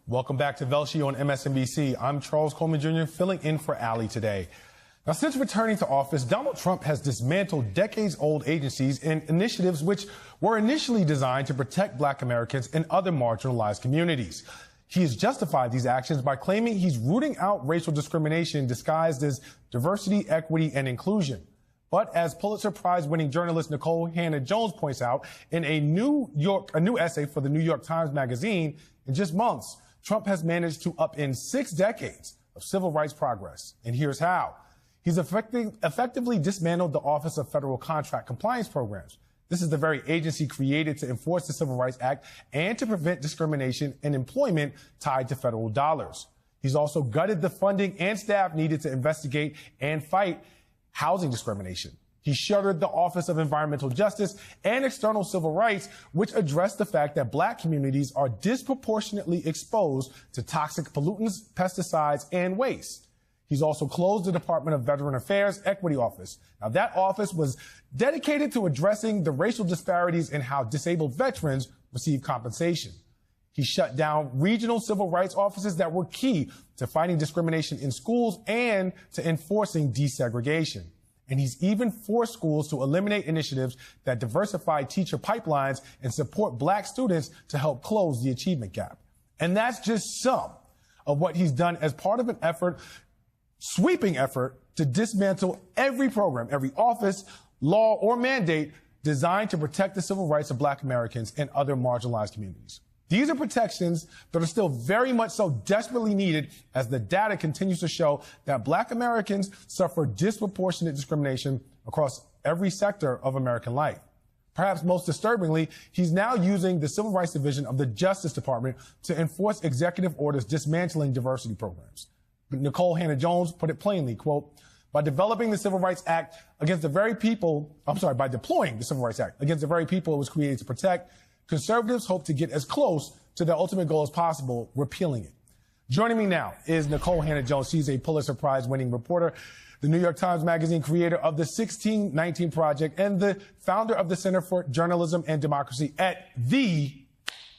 Welcome back to Velshi on MSNBC. I'm Charles Coleman Jr. filling in for Ali today. Now, since returning to office, Donald Trump has dismantled decades-old agencies and initiatives which were initially designed to protect Black Americans and other marginalized communities. He has justified these actions by claiming he's rooting out racial discrimination disguised as diversity, equity, and inclusion. But as Pulitzer-Prize winning journalist Nikole Hannah-Jones points out in a new essay for the New York Times Magazine, in just months, Trump has managed to upend 6 decades of civil rights progress. And here's how. He's effectively dismantled the Office of Federal Contract Compliance Programs. This is the very agency created to enforce the Civil Rights Act and to prevent discrimination in employment tied to federal dollars. He's also gutted the funding and staff needed to investigate and fight housing discrimination. He shuttered the Office of Environmental Justice and External Civil Rights, which addressed the fact that Black communities are disproportionately exposed to toxic pollutants, pesticides, and waste. He's also closed the Department of Veteran Affairs Equity Office. Now, that office was dedicated to addressing the racial disparities in how disabled veterans receive compensation. He shut down regional civil rights offices that were key to fighting discrimination in schools and to enforcing desegregation. And he's even forced schools to eliminate initiatives that diversify teacher pipelines and support Black students to help close the achievement gap. And that's just some of what he's done as part of an sweeping effort to dismantle every program, every office, law, or mandate designed to protect the civil rights of Black Americans and other marginalized communities. These are protections that are still very much so desperately needed as the data continues to show that Black Americans suffer disproportionate discrimination across every sector of American life. Perhaps most disturbingly, he's now using the Civil Rights Division of the Justice Department to enforce executive orders dismantling diversity programs. Nikole Hannah-Jones put it plainly, quote, by deploying the Civil Rights Act against the very people it was created to protect, conservatives hope to get as close to their ultimate goal as possible, repealing it. Joining me now is Nikole Hannah-Jones. She's a Pulitzer-Prize winning reporter, the New York Times Magazine creator of the 1619 Project, and the founder of the Center for Journalism and Democracy at the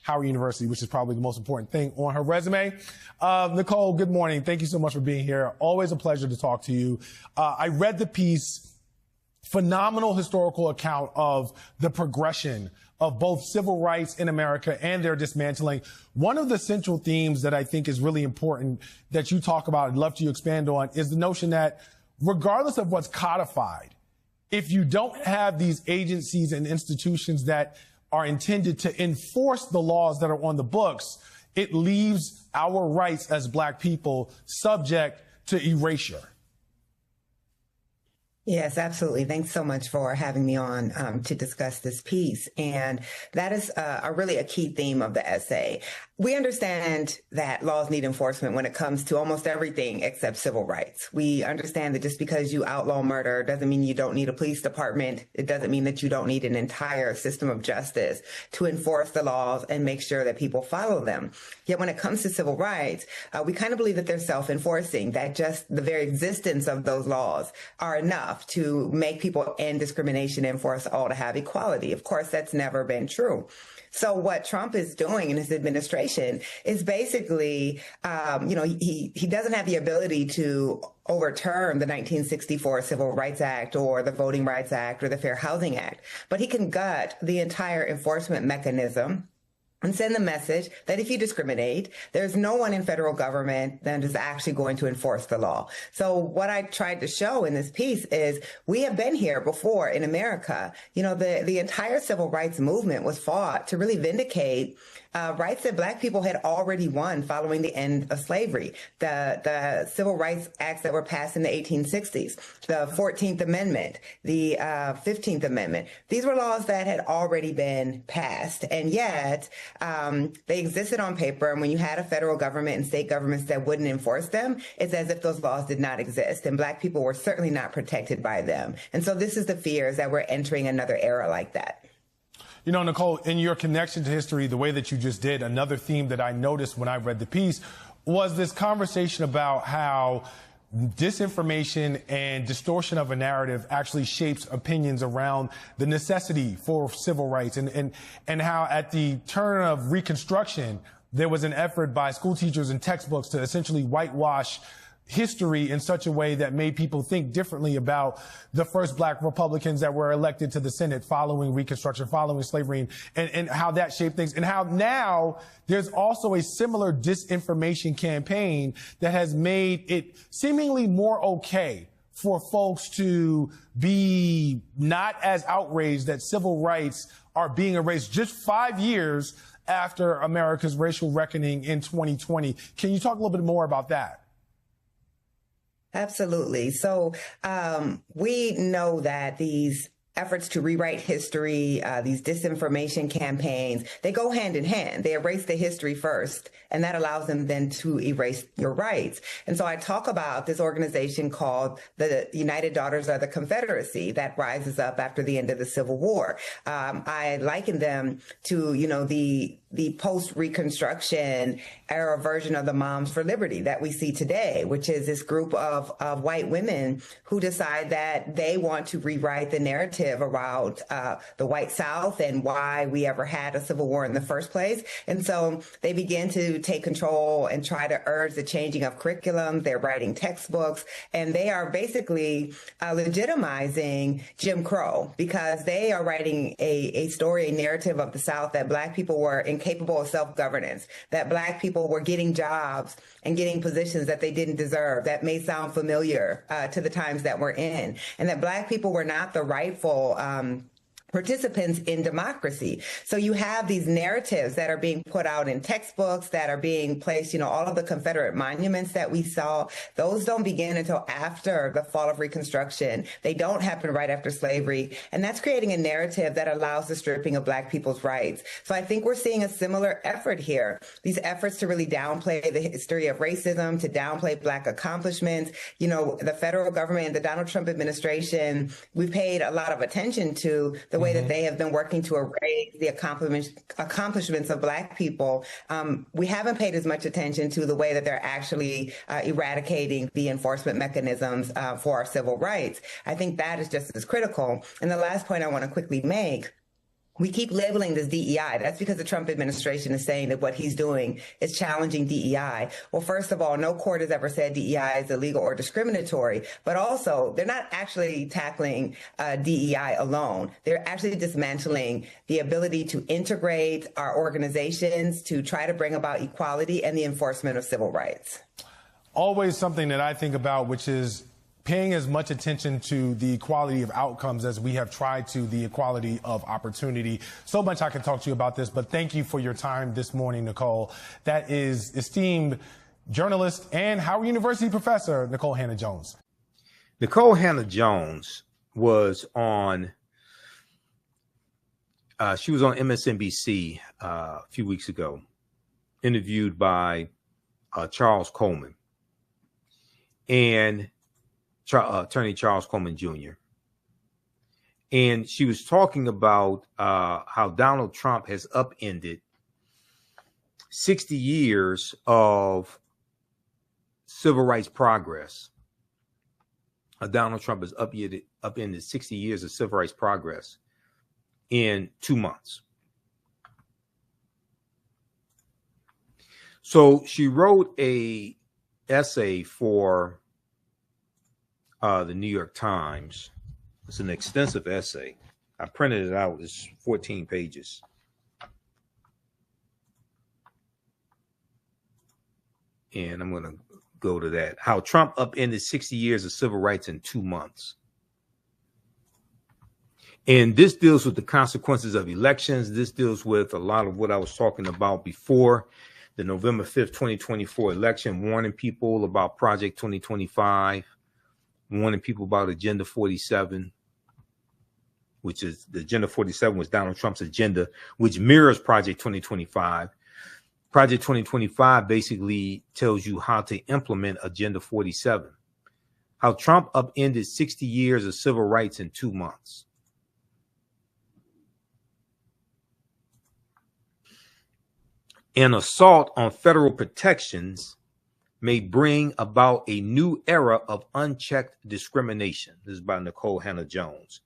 Howard University, which is probably the most important thing on her resume. Nikole, good morning. Thank you so much for being here. Always a pleasure to talk to you. I read the piece. Phenomenal historical account of the progression of both civil rights in America and their dismantling. One of the central themes that I think is really important that you talk about, I'd love to expand on, is the notion that regardless of what's codified, if you don't have these agencies and institutions that are intended to enforce the laws that are on the books, it leaves our rights as Black people subject to erasure. Yes, absolutely. Thanks so much for having me on to discuss this piece. And that is really a key theme of the essay. We understand that laws need enforcement when it comes to almost everything except civil rights. We understand that just because you outlaw murder doesn't mean you don't need a police department. It doesn't mean that you don't need an entire system of justice to enforce the laws and make sure that people follow them. Yet when it comes to civil rights, we kind of believe that they're self-enforcing, that just the very existence of those laws are enough to make people end discrimination and for us all to have equality. Of course, that's never been true. So what Trump is doing in his administration is basically, he doesn't have the ability to overturn the 1964 Civil Rights Act or the Voting Rights Act or the Fair Housing Act, but he can gut the entire enforcement mechanism and send the message that if you discriminate, there's no one in federal government that is actually going to enforce the law. So what I tried to show in this piece is we have been here before in America. You know, the entire civil rights movement was fought to really vindicate rights that Black people had already won following the end of slavery. The civil rights acts that were passed in the 1860s, the 14th Amendment, the 15th Amendment. These were laws that had already been passed, and yet they existed on paper. And when you had a federal government and state governments that wouldn't enforce them, it's as if those laws did not exist, and Black people were certainly not protected by them. And so this is the fear, is that we're entering another era like that. You know, Nikole, in your connection to history, the way that you just did, another theme that I noticed when I read the piece was this conversation about how disinformation and distortion of a narrative actually shapes opinions around the necessity for civil rights and how at the turn of Reconstruction, there was an effort by school teachers and textbooks to essentially whitewash history in such a way that made people think differently about the first black Republicans that were elected to the Senate following Reconstruction, following slavery, and how that shaped things, and how now there's also a similar disinformation campaign that has made it seemingly more okay for folks to be not as outraged that civil rights are being erased just 5 years after America's racial reckoning in 2020. Can you talk a little bit more about that? Absolutely. So we know that these efforts to rewrite history, these disinformation campaigns, they go hand in hand. They erase the history first, and that allows them then to erase your rights. And so I talk about this organization called the United Daughters of the Confederacy that rises up after the end of the Civil War. I liken them to, the post-Reconstruction era version of the Moms for Liberty that we see today, which is this group of white women who decide that they want to rewrite the narrative around the white South and why we ever had a civil war in the first place. And so they begin to take control and try to urge the changing of curriculum. They're writing textbooks, and they are basically legitimizing Jim Crow because they are writing a story, a narrative of the South that Black people were incapable of self-governance, that Black people were getting jobs and getting positions that they didn't deserve, that may sound familiar to the times that we're in, and that Black people were not the rightful participants in democracy. So you have these narratives that are being put out in textbooks, that are being placed, all of the Confederate monuments that we saw, those don't begin until after the fall of Reconstruction. They don't happen right after slavery. And that's creating a narrative that allows the stripping of Black people's rights. So I think we're seeing a similar effort here. These efforts to really downplay the history of racism, to downplay Black accomplishments. The federal government, the Donald Trump administration, we've paid a lot of attention to the way that they have been working to erase the accomplishments of Black people. We haven't paid as much attention to the way that they're actually eradicating the enforcement mechanisms for our civil rights. I think that is just as critical. And the last point I want to quickly make, we keep labeling this DEI. That's because the Trump administration is saying that what he's doing is challenging DEI. Well, first of all, no court has ever said DEI is illegal or discriminatory, but also they're not actually tackling DEI alone. They're actually dismantling the ability to integrate our organizations to try to bring about equality and the enforcement of civil rights. Always something that I think about, which is paying as much attention to the equality of outcomes as we have tried to the equality of opportunity. So much I could talk to you about this, but thank you for your time this morning, Nikole. That is esteemed journalist and Howard University professor, Nikole Hannah-Jones. Nikole Hannah-Jones was on, she was on MSNBC a few weeks ago, interviewed by Charles Coleman. And Attorney Charles Coleman Jr. And she was talking about how Donald Trump has upended 60 years of civil rights progress. Donald Trump has upended 60 years of civil rights progress in 2 months. So she wrote a essay for the New York Times. It's an extensive essay. I printed it out. It's 14 pages. And I'm going to go to that. How Trump upended 60 years of civil rights in 2 months. And this deals with the consequences of elections. This deals with a lot of what I was talking about before the November 5th, 2024 election, warning people about Project 2025. Warning people about Agenda 47, which is the Agenda 47 was Donald Trump's agenda, which mirrors Project 2025. Project 2025 basically tells you how to implement Agenda 47. How Trump upended 60 years of civil rights in 2 months. An assault on federal protections may bring about a new era of unchecked discrimination. This is by Nikole Hannah-Jones.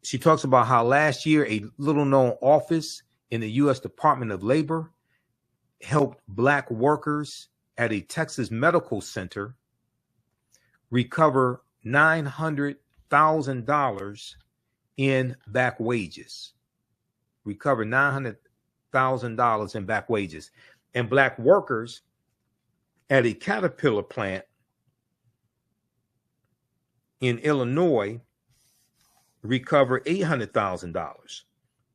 She talks about how last year a little-known office in the U.S. Department of Labor helped Black workers at a Texas medical center recover $900,000 in back wages. Recover $900,000 in back wages. And Black workers at a Caterpillar plant in Illinois recover $800,000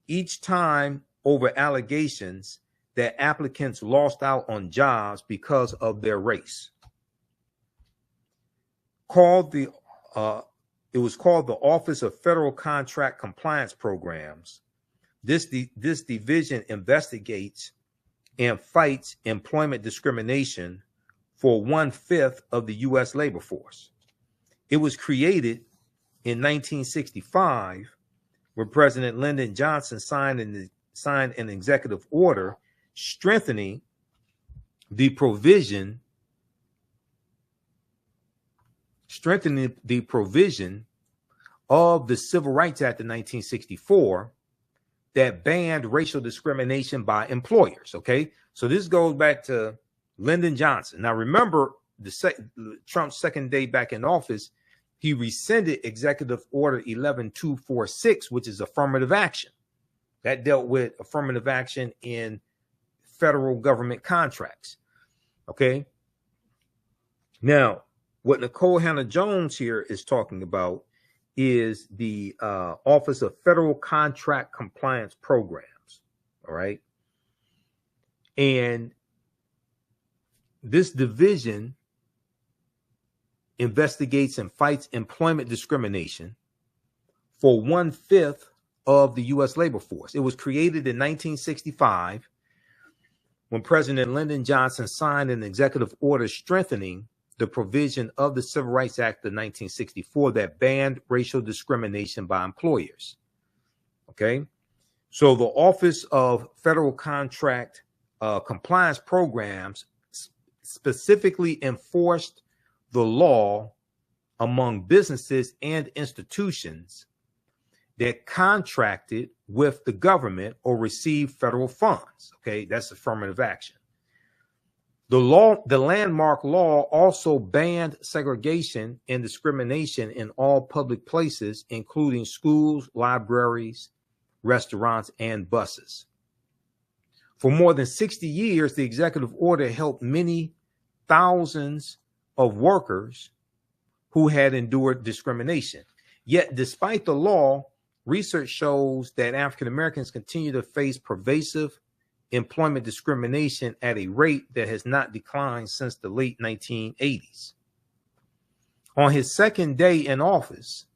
each time over allegations that applicants lost out on jobs because of their race. It was called the Office of Federal Contract Compliance Programs. This division investigates and fights employment discrimination for 1/5 of the U.S. labor force. It was created in 1965 when President Lyndon Johnson signed an executive order strengthening the provision of the Civil Rights Act of 1964 that banned racial discrimination by employers. Okay, so this goes back to Lyndon Johnson. Now, remember, Trump's second day back in office, he rescinded Executive Order 11246, which is affirmative action. That dealt with affirmative action in federal government contracts. Okay. Now, what Nikole Hannah-Jones here is talking about is the Office of Federal Contract Compliance Programs. All right. And this division investigates and fights employment discrimination for 1/5 of the U.S. labor force. It was created in 1965 when President Lyndon Johnson signed an executive order strengthening the provision of the Civil Rights Act of 1964 that banned racial discrimination by employers. Okay, so the Office of Federal Contract Compliance Programs specifically enforced the law among businesses and institutions that contracted with the government or received federal funds. Okay, that's affirmative action. The landmark law also banned segregation and discrimination in all public places, including schools, libraries, restaurants, and buses. For more than 60 years, the executive order helped many thousands of workers who had endured discrimination. Yet, despite the law, research shows that African Americans continue to face pervasive employment discrimination at a rate that has not declined since the late 1980s. On his second day in office,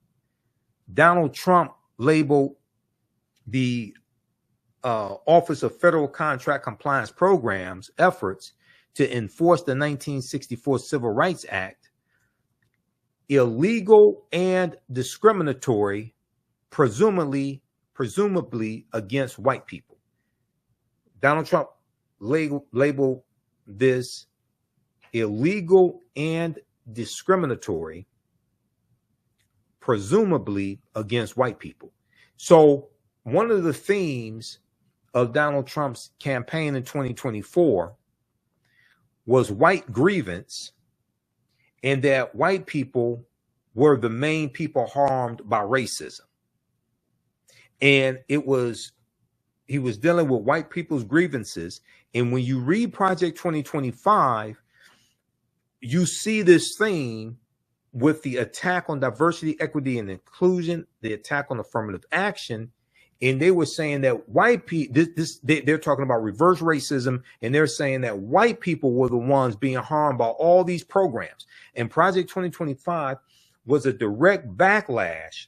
Donald Trump labeled the Office of Federal Contract Compliance Programs efforts to enforce the 1964 Civil Rights Act illegal and discriminatory, presumably against white people. Donald Trump labeled this illegal and discriminatory, presumably against white people. So one of the themes of Donald Trump's campaign in 2024 was white grievance, and that white people were the main people harmed by racism. And he was dealing with white people's grievances. And when you read Project 2025, you see this theme with the attack on diversity, equity, and inclusion, the attack on affirmative action. And they were saying that white people, they're talking about reverse racism, and they're saying that white people were the ones being harmed by all these programs. And Project 2025 was a direct backlash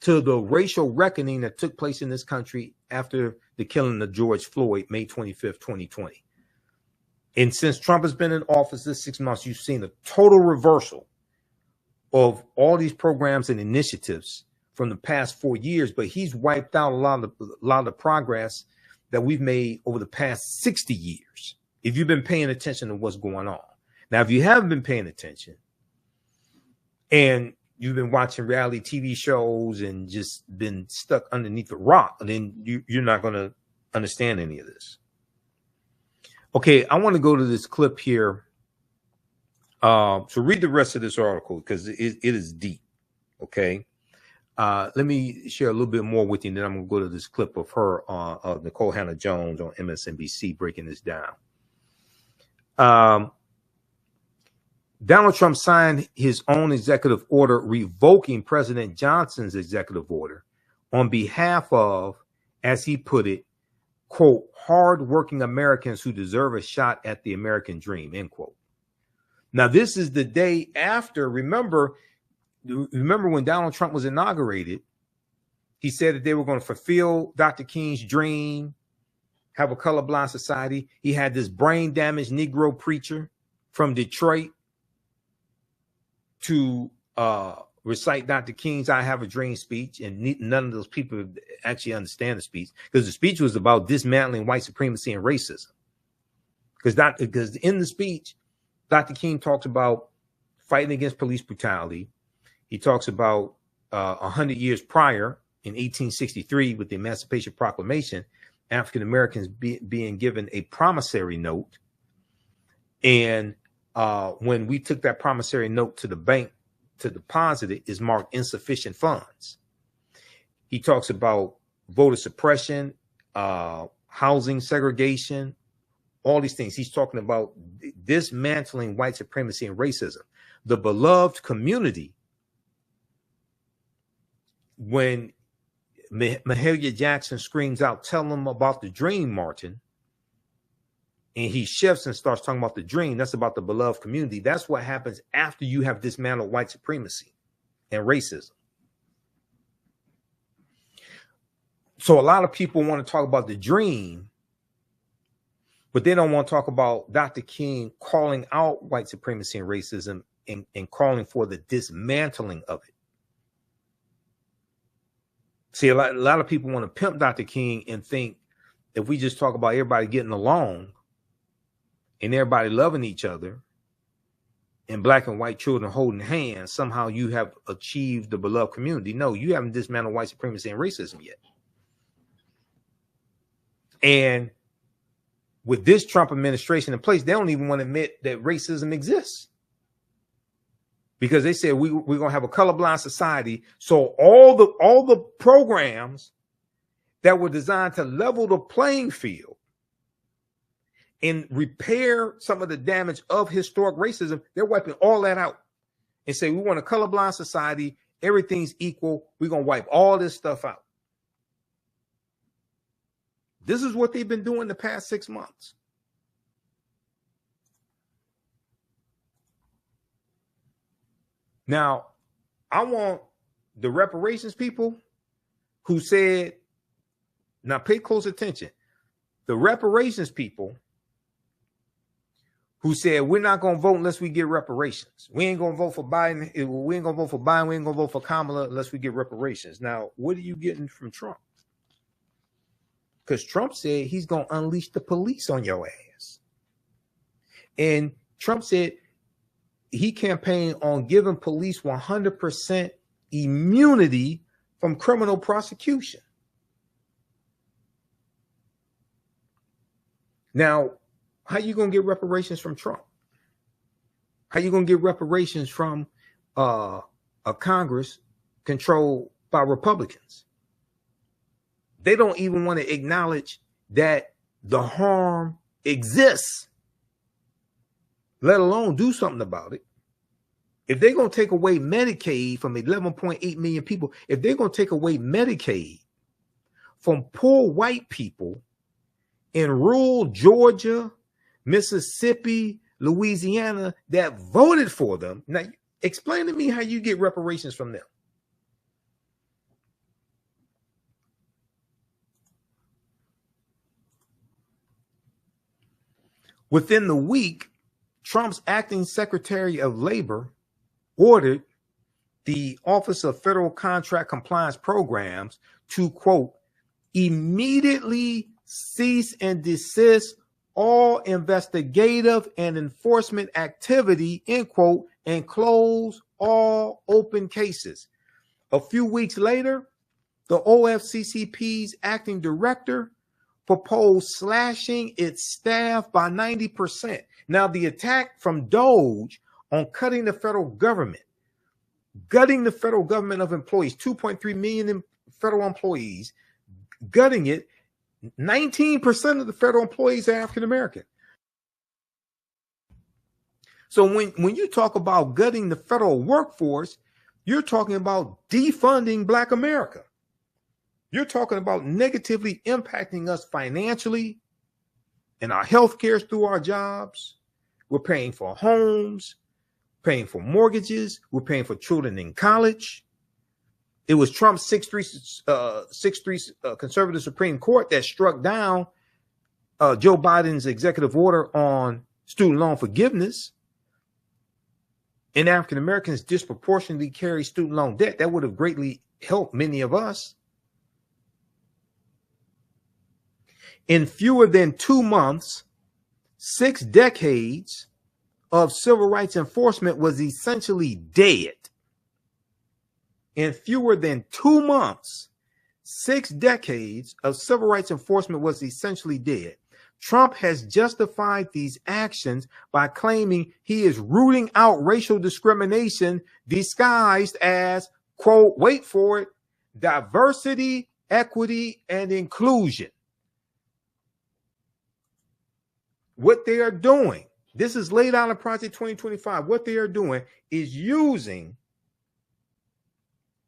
to the racial reckoning that took place in this country after the killing of George Floyd, May 25th, 2020. And since Trump has been in office this 6 months, you've seen a total reversal of all these programs and initiatives from the past 4 years, but he's wiped out a lot of the progress that we've made over the past 60 years, if you've been paying attention to what's going on. Now, if you haven't been paying attention and you've been watching reality TV shows and just been stuck underneath the rock, then you're not going to understand any of this. Okay, I want to go to this clip here. So read the rest of this article because it is deep. Okay. Let me share a little bit more with you, and then I'm going to go to this clip of her, Nikole Hannah-Jones on MSNBC, breaking this down. Donald Trump signed his own executive order revoking President Johnson's executive order on behalf of, as he put it, quote, hardworking Americans who deserve a shot at the American dream, end quote. Now, this is the day after, remember when Donald Trump was inaugurated, he said that they were going to fulfill Dr. King's dream, have a colorblind society. He had this brain damaged Negro preacher from Detroit to recite Dr. King's I Have a Dream speech, and none of those people actually understand the speech, because the speech was about dismantling white supremacy and racism. Because in the speech, Dr. King talks about fighting against police brutality. He talks about 100 years prior, in 1863, with the Emancipation Proclamation, African Americans being given a promissory note. And when we took that promissory note to the bank to deposit it, is marked insufficient funds. He talks about voter suppression, housing segregation, all these things. He's talking about dismantling white supremacy and racism. The beloved community, when Mahalia Jackson screams out, tell them about the dream, Martin, and he shifts and starts talking about the dream, that's about the beloved community. That's what happens after you have dismantled white supremacy and racism. So a lot of people want to talk about the dream, but they don't want to talk about Dr. King calling out white supremacy and racism and calling for the dismantling of it. See, a lot of people want to pimp Dr. King and think if we just talk about everybody getting along and everybody loving each other and black and white children holding hands, somehow you have achieved the beloved community. No, you haven't dismantled white supremacy and racism yet. And with this Trump administration in place, they don't even want to admit that racism exists, because they said we're going to have a colorblind society. So all the programs that were designed to level the playing field and repair some of the damage of historic racism, they're wiping all that out and say, we want a colorblind society. Everything's equal. We're going to wipe all this stuff out. This is what they've been doing the past 6 months. Now, I want the reparations people who said, now pay close attention. The reparations people who said, we're not going to vote unless we get reparations. We ain't going to vote for Biden. We ain't going to vote for Biden. We ain't going to vote for Kamala unless we get reparations. Now, what are you getting from Trump? Because Trump said he's going to unleash the police on your ass. And Trump said he campaigned on giving police 100% immunity from criminal prosecution. Now, how you going to get reparations from Trump? How you going to get reparations from a Congress controlled by Republicans? They don't even want to acknowledge that the harm exists, let alone do something about it. If they're going to take away Medicaid from 11.8 million people, if they're going to take away Medicaid from poor white people in rural Georgia, Mississippi, Louisiana that voted for them, now explain to me how you get reparations from them. Within the week, Trump's acting Secretary of Labor ordered the Office of Federal Contract Compliance Programs to, quote, immediately cease and desist all investigative and enforcement activity, end quote, and close all open cases. A few weeks later, the OFCCP's acting director proposed slashing its staff by 90%. Now, the attack from Doge on cutting the federal government, gutting the federal government of employees, 2.3 million federal employees, gutting it, 19% of the federal employees are African American. So when you talk about gutting the federal workforce, you're talking about defunding Black America. You're talking about negatively impacting us financially and our health care through our jobs. We're paying for homes, paying for mortgages. We're paying for children in college. It was Trump's 6-3 conservative Supreme Court that struck down Joe Biden's executive order on student loan forgiveness. And African Americans disproportionately carry student loan debt. That would have greatly helped many of us. In fewer than 2 months, 6 decades of civil rights enforcement was essentially dead. In fewer than 2 months, 6 decades of civil rights enforcement was essentially dead. Trump has justified these actions by claiming he is rooting out racial discrimination disguised as, quote, wait for it, diversity, equity, and inclusion. What they are doing, this is laid out in Project 2025. What they are doing is using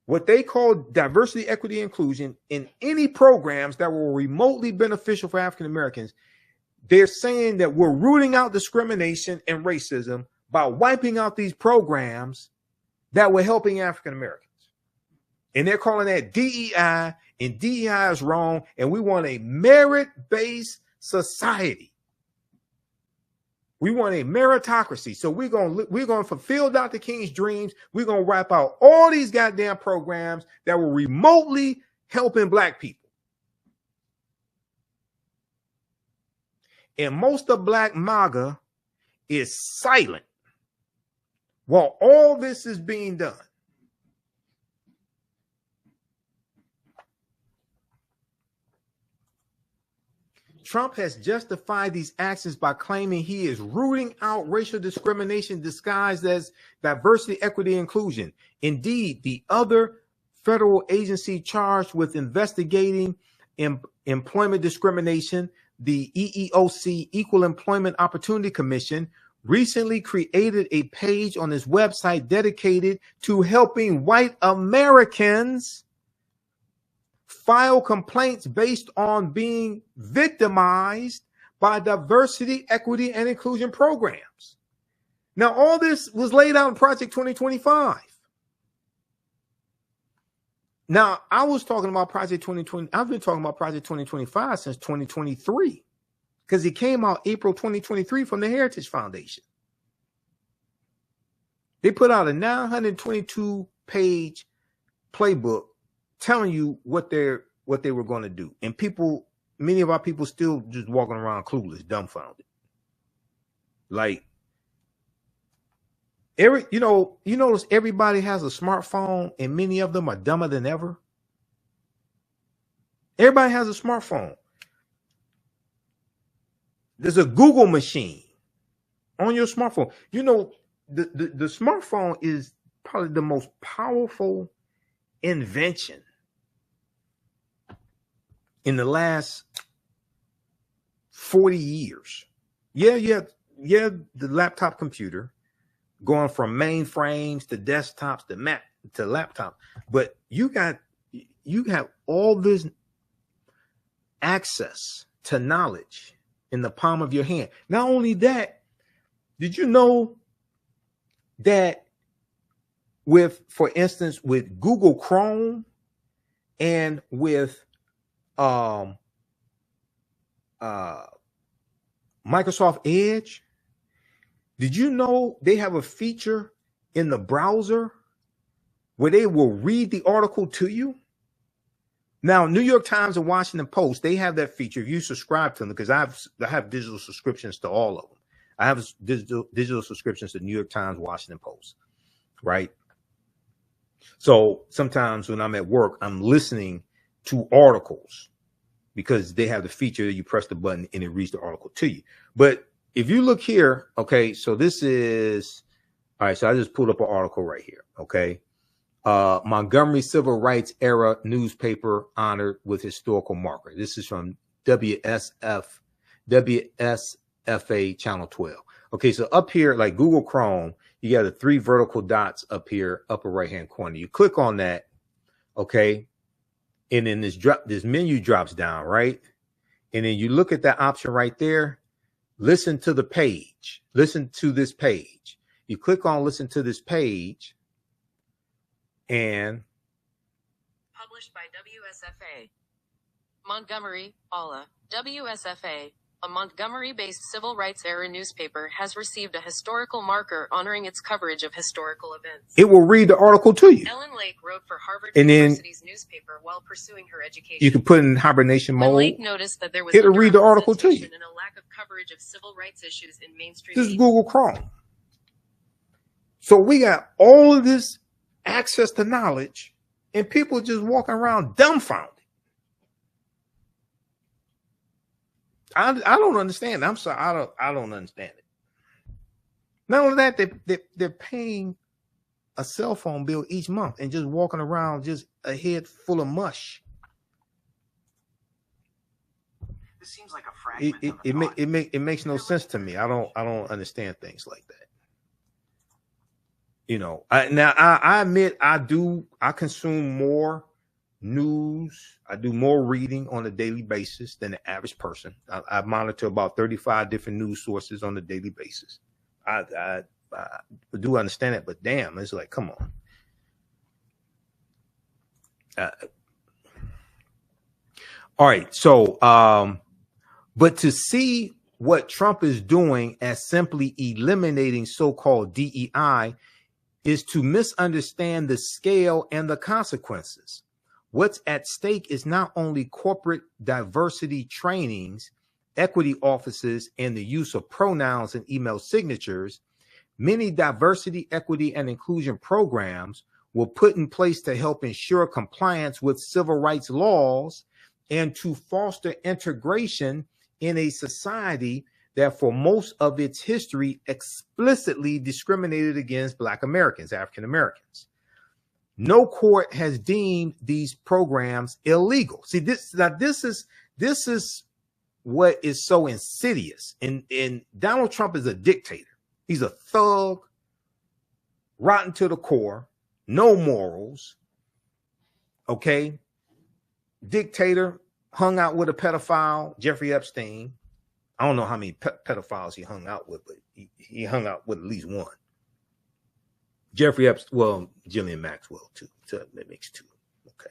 what they call diversity, equity, inclusion in any programs that were remotely beneficial for African Americans. They're saying that we're rooting out discrimination and racism by wiping out these programs that were helping African Americans. And they're calling that DEI, and DEI is wrong. And we want a merit-based society. We want a meritocracy. So we're going to fulfill Dr. King's dreams. We're going to wipe out all these goddamn programs that were remotely helping Black people. And most of Black MAGA is silent while all this is being done. Trump has justified these actions by claiming he is rooting out racial discrimination disguised as diversity, equity, inclusion. Indeed, the other federal agency charged with investigating employment discrimination, the EEOC, Equal Employment Opportunity Commission, recently created a page on its website dedicated to helping white Americans file complaints based on being victimized by diversity, equity, and inclusion programs. Now, all this was laid out in Project 2025. Now, I was talking about Project 2020. I've been talking about Project 2025 since 2023 because it came out April 2023 from the Heritage Foundation. They put out a 922-page playbook telling you what they were going to do. And people, many of our people still just walking around clueless, dumbfounded. Like, you notice everybody has a smartphone and many of them are dumber than ever. Everybody has a smartphone. There's a Google machine on your smartphone. You know, the smartphone is probably the most powerful invention in the last 40 years. Yeah, the laptop computer going from mainframes to desktops to Mac to laptop. But you have all this access to knowledge in the palm of your hand. Not only that, did you know that for instance, with Google Chrome and with Microsoft Edge, did you know they have a feature in the browser where they will read the article to you? Now, New York Times and Washington Post, they have that feature if you subscribe to them, because I have digital subscriptions to all of them. I have digital subscriptions to New York Times, Washington Post, right? So sometimes when I'm at work, I'm listening to articles because they have the feature you press the button and it reads the article to you. But if you look here, okay, so this is, all right, so I just pulled up an article right here, okay. Montgomery Civil Rights Era newspaper honored with historical marker. This is from WSFA Channel 12. Okay, so up here, like Google Chrome, you got the 3 vertical dots up here, upper right-hand corner. You click on that, okay, and then this menu drops down, right? And then you look at that option right there. Listen to the page. Listen to this page. You click on listen to this page, and published by WSFA. Montgomery, Allah. WSFA, a Montgomery-based civil rights era newspaper, has received a historical marker honoring its coverage of historical events. It will read the article to you. Ellen Lake wrote for Harvard And University's newspaper while pursuing her education. You can put in hibernation mode. When Lake noticed that there was it'll read the article to you. And a lack of coverage of civil rights issues in mainstream This is media. Google Chrome. So we got all of this access to knowledge, and people just walking around dumbfounded. I don't understand. I'm sorry. I don't understand it. Not only that, they're paying a cell phone bill each month and just walking around just a head full of mush. This seems like a fragment. It makes no sense to me. I don't understand things like that. You know, I admit I consume more news. I do more reading on a daily basis than the average person. I monitor about 35 different news sources on a daily basis. I do understand it, but damn, it's like, come on. All right. So, but to see what Trump is doing as simply eliminating so-called DEI is to misunderstand the scale and the consequences. What's at stake is not only corporate diversity trainings, equity offices, and the use of pronouns and email signatures. Many diversity, equity, and inclusion programs were put in place to help ensure compliance with civil rights laws and to foster integration in a society that for most of its history explicitly discriminated against Black Americans, African Americans. No court has deemed these programs illegal. See, this is what is so insidious. And Donald Trump is a dictator. He's a thug, rotten to the core, no morals. Okay. Dictator, hung out with a pedophile, Jeffrey Epstein. I don't know how many pedophiles he hung out with, but he hung out with at least one. Jeffrey Epstein, well, Ghislaine Maxwell too. So that makes 2. Okay.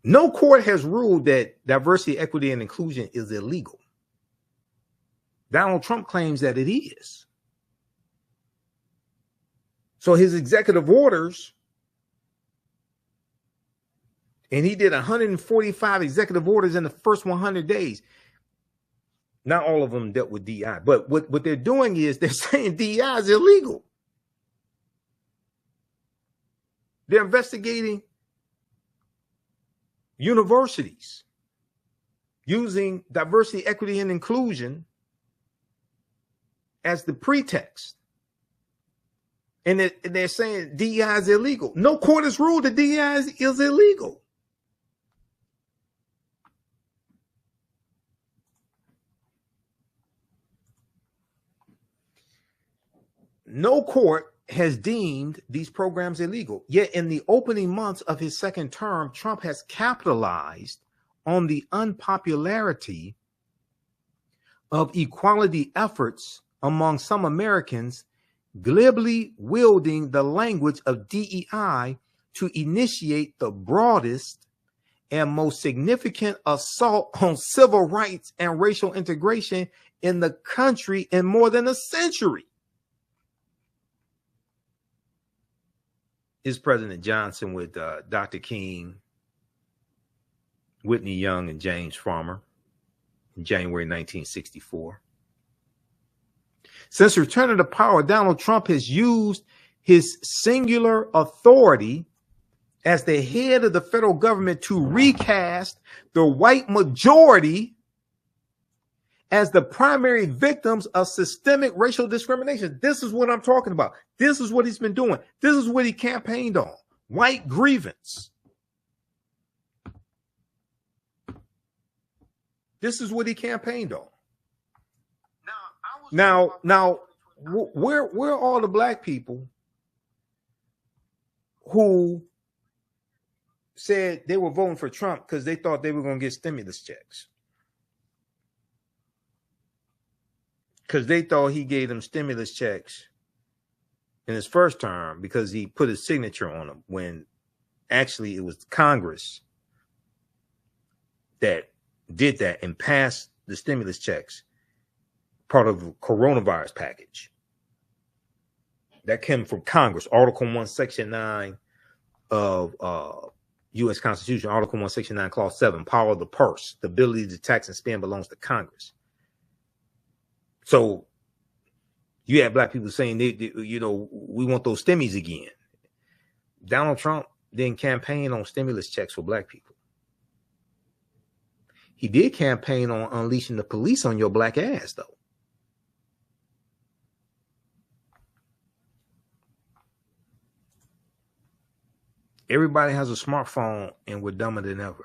No court has ruled that diversity, equity, and inclusion is illegal. Donald Trump claims that it is. So his executive orders, and he did 145 executive orders in the first 100 days. Not all of them dealt with DEI, but what they're doing is they're saying DEI is illegal. They're investigating universities using diversity, equity, and inclusion as the pretext. And they're saying DEI is illegal. No court has ruled that DEI is illegal. No court has deemed these programs illegal. Yet in the opening months of his second term, Trump has capitalized on the unpopularity of equality efforts among some Americans, glibly wielding the language of DEI to initiate the broadest and most significant assault on civil rights and racial integration in the country in more than a century. Is President Johnson with Dr. King, Whitney Young, and James Farmer in January 1964. Since returning to power, Donald Trump has used his singular authority as the head of the federal government to recast the white majority as the primary victims of systemic racial discrimination. This is what I'm talking about. This is what he's been doing. This is what he campaigned on. White grievance. This is what he campaigned on. Now, where are all the black people who said they were voting for Trump because they thought they were going to get stimulus checks? Because they thought he gave them stimulus checks in his first term because he put his signature on them, when actually it was Congress that did that and passed the stimulus checks, part of the coronavirus package. That came from Congress. Article 1, Section 9 of U.S. Constitution, Article 1, Section 9, Clause 7, power of the purse. The ability to tax and spend belongs to Congress. So you had black people saying, we want those stimmies again. Donald Trump didn't campaign on stimulus checks for black people. He did campaign on unleashing the police on your black ass, though. Everybody has a smartphone and we're dumber than ever.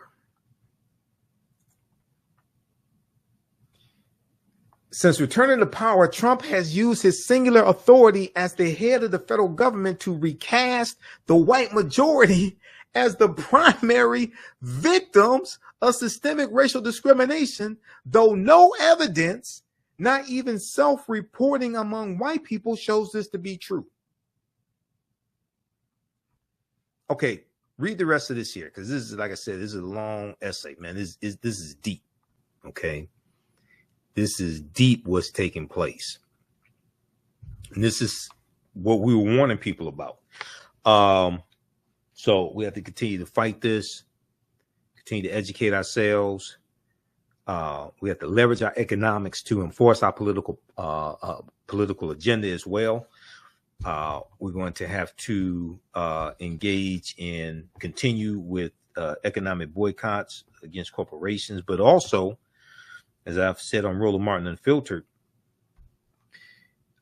Since returning to power, Trump has used his singular authority as the head of the federal government to recast the white majority as the primary victims of systemic racial discrimination, though no evidence, not even self-reporting among white people, shows this to be true. Okay, read the rest of this here, because this is, like I said, this is a long essay, man. This is deep, okay? This is deep what's taking place. And this is what we were warning people about. So we have to continue to fight this, continue to educate ourselves. We have to leverage our economics to enforce our political agenda as well. We're going to have to engage in continue with economic boycotts against corporations, but also, as I've said on Roland Martin Unfiltered,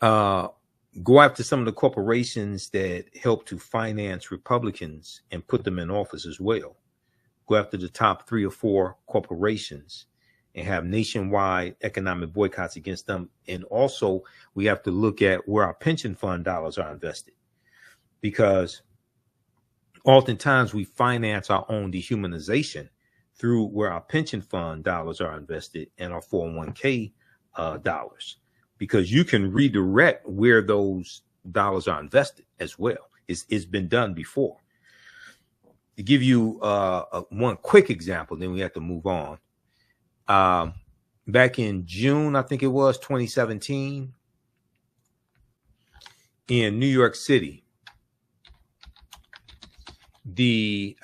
go after some of the corporations that help to finance Republicans and put them in office as well. Go after the top 3 or 4 corporations and have nationwide economic boycotts against them. And also, we have to look at where our pension fund dollars are invested, because oftentimes we finance our own dehumanization through where our pension fund dollars are invested and our 401k dollars, because you can redirect where those dollars are invested as well. It's been done before. To give you one quick example, then we have to move on. Back in June, I think it was 2017, in New York City, the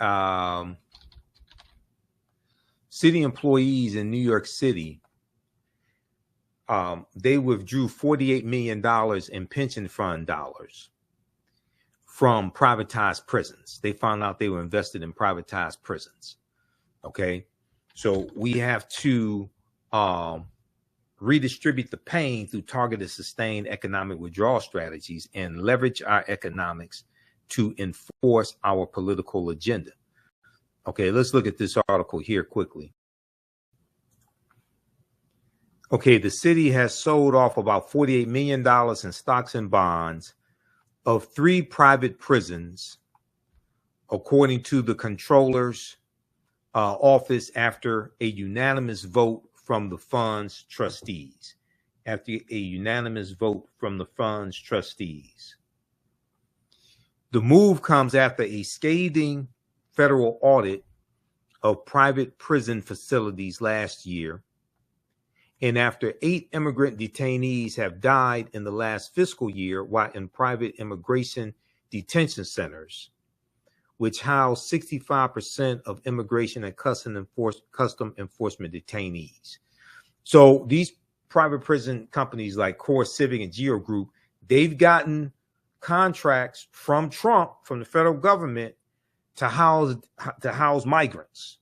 city employees in New York City, they withdrew $48 million in pension fund dollars from privatized prisons. They found out they were invested in privatized prisons. Okay. So we have to redistribute the pain through targeted, sustained economic withdrawal strategies and leverage our economics to enforce our political agenda. Okay, let's look at this article here quickly. Okay, the city has sold off about $48 million in stocks and bonds of 3 private prisons, according to the controller's office, after a unanimous vote from the fund's trustees. After a unanimous vote from the fund's trustees. The move comes after a scathing federal audit of private prison facilities last year, and after 8 immigrant detainees have died in the last fiscal year while in private immigration detention centers, which house 65% of immigration and custom enforcement detainees. So these private prison companies like Core Civic and Geo Group, they've gotten contracts from Trump, from the federal government, to house migrants,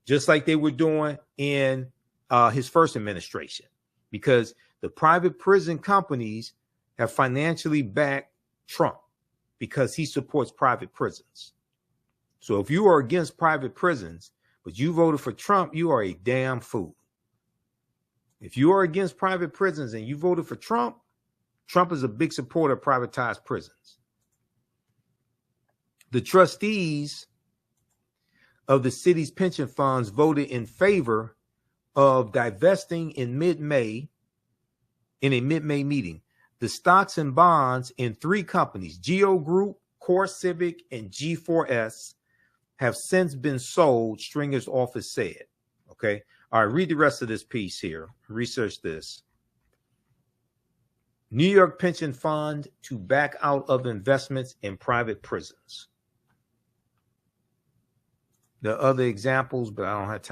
just like they were doing in his first administration, because the private prison companies have financially backed Trump because he supports private prisons. So if you are against private prisons, but you voted for Trump, you are a damn fool. If you are against private prisons and you voted for Trump, Trump is a big supporter of privatized prisons. The trustees of the city's pension funds voted in favor of divesting in a mid-May meeting, the stocks and bonds in 3 companies, Geo Group, Core Civic, and G4S, have since been sold, Stringer's office said. Okay. All right. Read the rest of this piece here. Research this. New York pension fund to back out of investments in private prisons. There are other examples, but I don't have time.